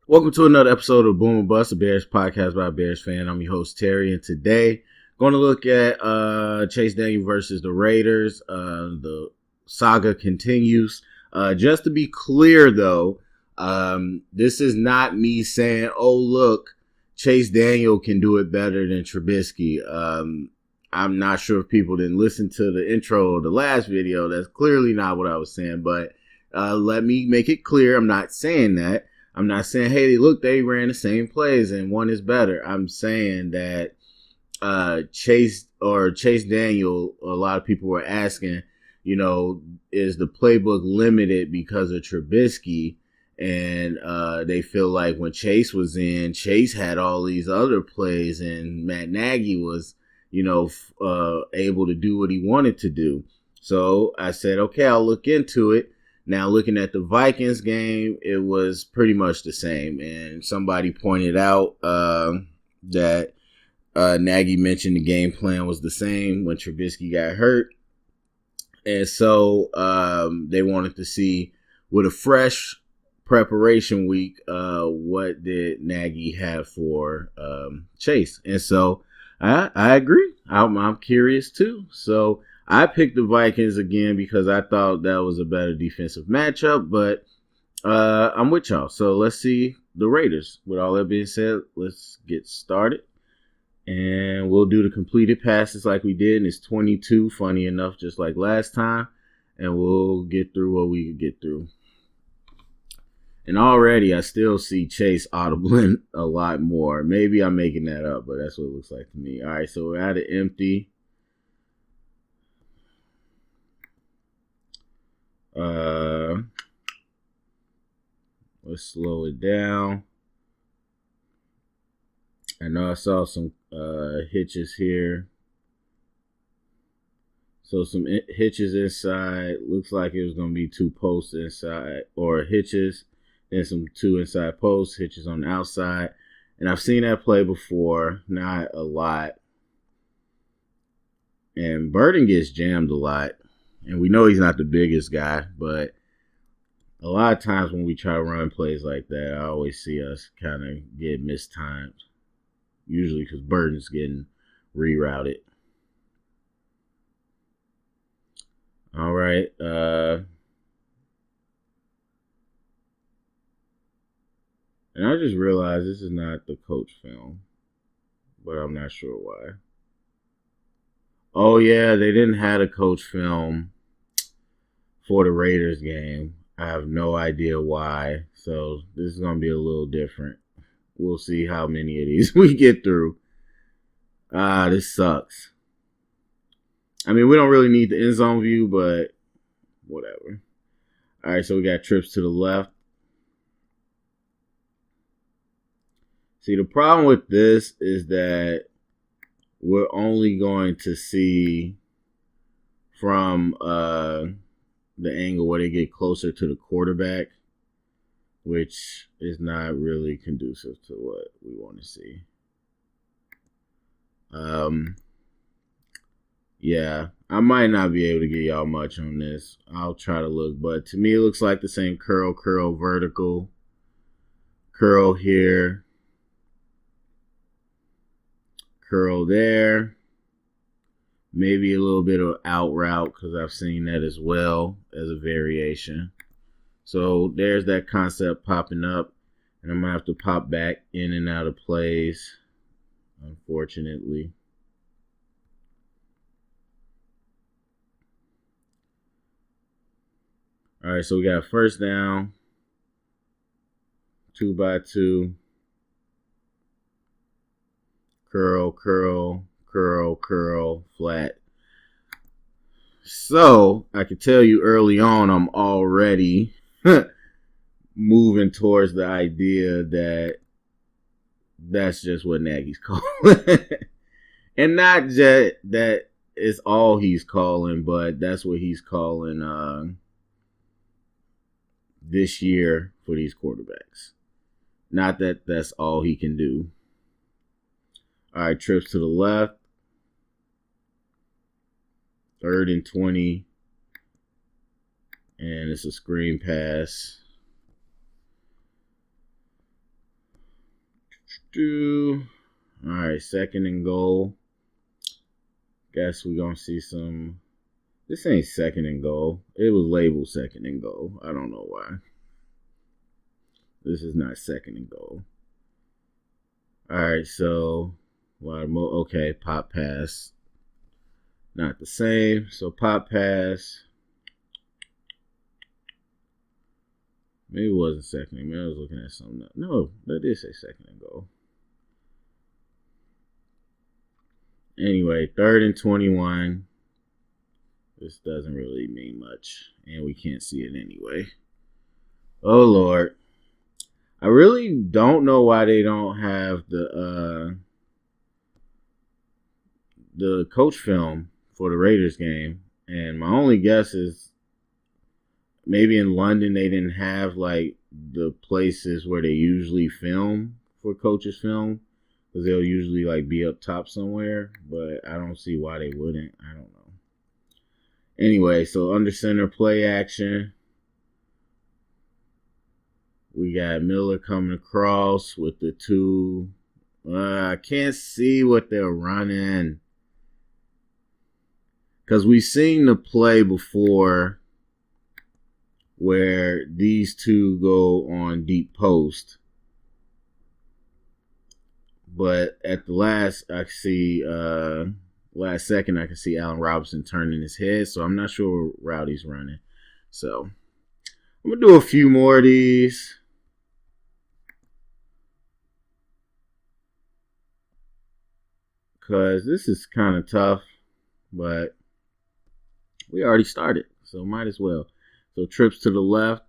Welcome to another episode of Boom and Bust, a Bears podcast by a Bears fan. I'm your host, Terry, and today going to look at Chase Daniel versus the Raiders. The saga continues. Just to be clear, though, this is not me saying, oh, look, Chase Daniel can do it better than Trubisky. I'm not sure if people didn't listen to the intro of the last video. That's clearly not what I was saying, but let me make it clear. I'm not saying that. I'm not saying, hey, look, they ran the same plays and one is better. I'm saying that Chase Daniel, a lot of people were asking, is the playbook limited because of Trubisky? And they feel like when Chase was in, Chase had all these other plays and Matt Nagy was, able to do what he wanted to do. So I said, okay, I'll look into it. Now, looking at the Vikings game, it was pretty much the same. And somebody pointed out that Nagy mentioned the game plan was the same when Trubisky got hurt. And so they wanted to see, with a fresh preparation week, what did Nagy have for Chase. And so I agree. I'm curious, too. So I picked the Vikings again because I thought that was a better defensive matchup, but I'm with y'all. So let's see the Raiders. With all that being said, let's get started. And we'll do the completed passes like we did, and it's 22, funny enough, just like last time. And we'll get through what we could get through. And already I still see Chase audibling a lot more. Maybe I'm making that up, but that's what it looks like to me. All right, so we're at an empty. Let's slow it down. I know I saw some hitches here. So some hitches inside. Looks like it was going to be two posts inside, or hitches. Then some two inside posts, hitches on the outside. And I've seen that play before, not a lot. And Burden gets jammed a lot. And we know he's not the biggest guy, but a lot of times when we try to run plays like that, I always see us kind of get mistimed. Usually because Burden's getting rerouted. All right. And I just realized this is not the coach film, but I'm not sure why. Oh, yeah, they didn't have a coach film for the Raiders game. I have no idea why. So this is going to be a little different. We'll see how many of these we get through. This sucks. I mean, we don't really need the end zone view, but whatever. All right, so we got trips to the left. See, the problem with this is that we're only going to see from the angle where they get closer to the quarterback, which is not really conducive to what we want to see. Yeah, I might not be able to get y'all much on this. I'll try to look, but to me it looks like the same curl, vertical, curl here, curl there. Maybe a little bit of out route because I've seen that as well as a variation. So there's that concept popping up. And I'm going to have to pop back in and out of plays, unfortunately. All right, so we got first down, 2x2, curl, curl, curl, curl, flat. So I can tell you early on, I'm already moving towards the idea that that's just what Nagy's calling. And not just that it's all he's calling, but that's what he's calling this year for these quarterbacks. Not that that's all he can do. All right, trips to the left. 3rd and 20. And it's a screen pass. All right, second and goal. Guess we're going to see some. This ain't second and goal. It was labeled second and goal. I don't know why. This is not second and goal. All right, so okay, pop pass. Not the same. So pop pass. Maybe it wasn't second. Maybe I was looking at something else. No, that did say second and goal. Anyway, 3rd and 21. This doesn't really mean much, and we can't see it anyway. Oh, Lord. I really don't know why they don't have the coach film for the Raiders game. And my only guess is maybe in London they didn't have like the places where they usually film for coaches film, because they'll usually like be up top somewhere, but I don't see why they wouldn't. I don't know. Anyway, so under center play action. We got Miller coming across with the two. I can't see what they're running, because we've seen the play before where these two go on deep post. But at the last second, I can see Allen Robinson turning his head. So I'm not sure what route he's running. So I'm going to do a few more of these. Because this is kind of tough. But we already started. So might as well. So trips to the left.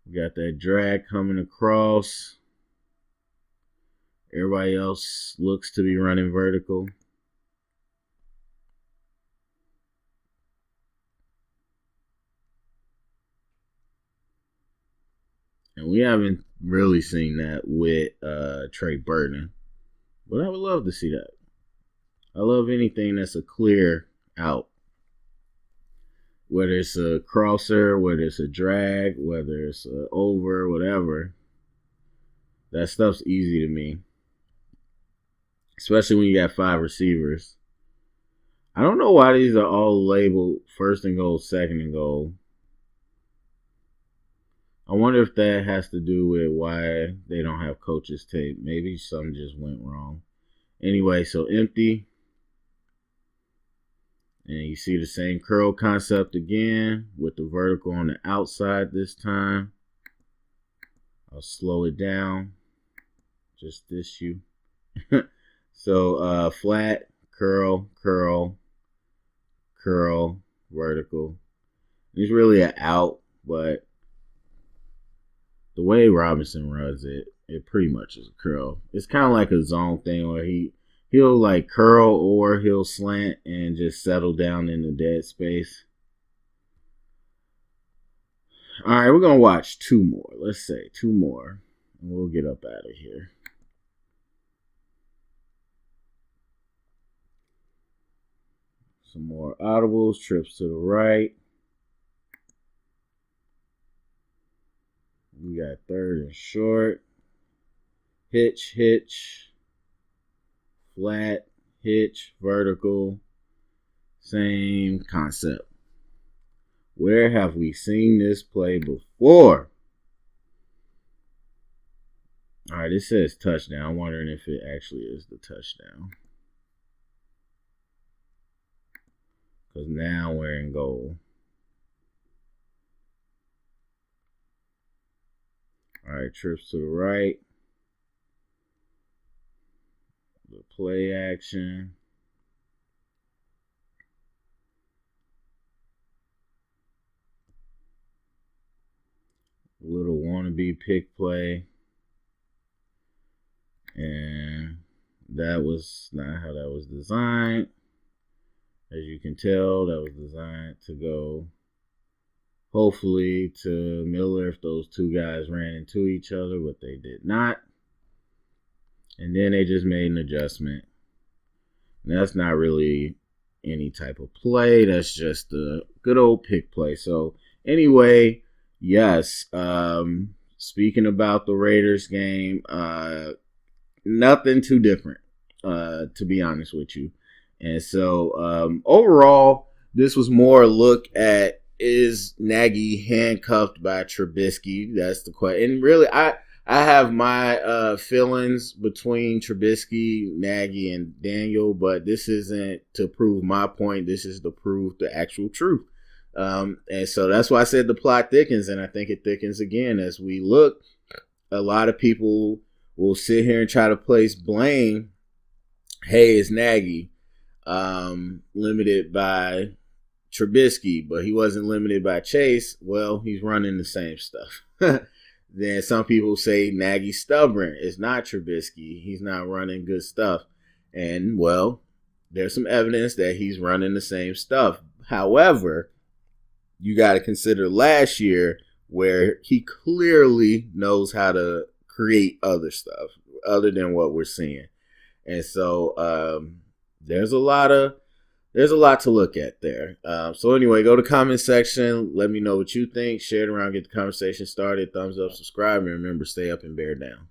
We got that drag coming across. Everybody else looks to be running vertical. And we haven't really seen that with Trey Burton. But I would love to see that. I love anything that's a clear out. Whether it's a crosser, whether it's a drag, whether it's a over, whatever. That stuff's easy to me. Especially when you got 5 receivers. I don't know why these are all labeled first and goal, second and goal. I wonder if that has to do with why they don't have coaches tape. Maybe something just went wrong. Anyway, so empty. And you see the same curl concept again with the vertical on the outside this time. I'll slow it down. Just this you. So flat, curl, curl, curl, vertical. It's really an out, but the way Robinson runs it, it pretty much is a curl. It's kind of like a zone thing where he'll like curl or he'll slant and just settle down in the dead space. All right, we're going to watch 2 more. Let's say 2 more, and we'll get up out of here. Some more audibles, trips to the right. We got 3rd and short. Hitch, hitch. Flat, hitch, vertical. Same concept. Where have we seen this play before? All right, it says touchdown. I'm wondering if it actually is the touchdown. Because now we're in goal. All right, trips to the right. The play action. Little wannabe pick play. And that was not how that was designed. As you can tell, that was designed to go, hopefully, to Miller if those 2 guys ran into each other, but they did not. And then they just made an adjustment. And that's not really any type of play. That's just a good old pick play. So anyway, yes, speaking about the Raiders game, nothing too different, to be honest with you. And so overall, this was more a look at, is Nagy handcuffed by Trubisky? That's the question. And really, I have my feelings between Trubisky, Nagy, and Daniel, but this isn't to prove my point. This is to prove the actual truth. And so that's why I said the plot thickens, and I think it thickens again as we look. A lot of people will sit here and try to place blame. Hey, it's Nagy, limited by Trubisky, but he wasn't limited by Chase. Well, he's running the same stuff. Then some people say Nagy's stubborn. It's not Trubisky. He's not running good stuff. And, well, there's some evidence that he's running the same stuff. However, you got to consider last year where he clearly knows how to create other stuff other than what we're seeing. And so there's a lot to look at there. So anyway, go to comment section. Let me know what you think. Share it around. Get the conversation started. Thumbs up, subscribe, and remember, stay up and bear down.